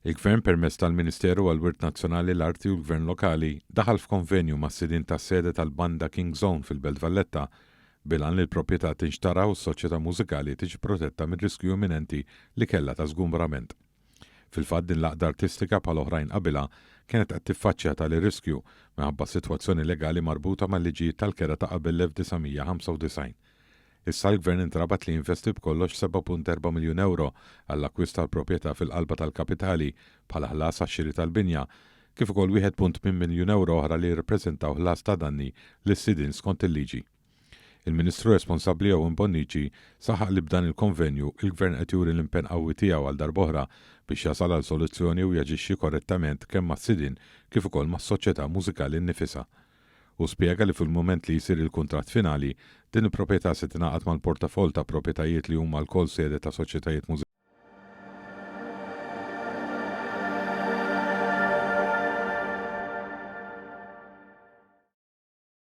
Il-Gvern permezz tal-Ministeru għall-Wirt Nazzjonali l-Arti u l-Gvern Lokali daħal f'konvenju mas-sidin tas-sede tal-banda King Zone fil-Belt Valletta bilan li l-proprjetà tinxtara u s-soċjetà mużikali tiġi protetta minn riskju imminenti li kellha ta' żgumbrament. Fil-fatt din l-għaqda artistika bħal oħrajn qabilha kienet qed tiffaċċja tali riskju minħabba sitwazzjoni legali marbuta mal-liġijiet tal-kera ta' qabel l-1995. Issa l-Gvern intrabat li jinvesti b'kollox 7.4 miljun euro għall-akkwist tal-proprjetà fil-qalba tal-kapitali bħala ħlas għax-xiri tal-binja, kif ukoll 1.8 miljun euro oħra li jirrappreżentaw ħlas ta' danni lis-sidin skont il-liġi. Il-Ministru responsabbli Owen Bonnici saħaq li b'dan il-konvenju il-Gvern qed juri l-impenn qawwi tiegħu għal darb'oħra biex jasal għal soluzzjoni u jaġixxi korrettament kemm mas-sidin kif ukoll mas-soċjetà mużikali nnifisha. U spjega li fil-mument li jsir il-kuntratt finali din il-proprjetà se tingħaqad mal-portafol ta' proprjetajiet li huma l-kol sede ta' soċjetajiet mużikali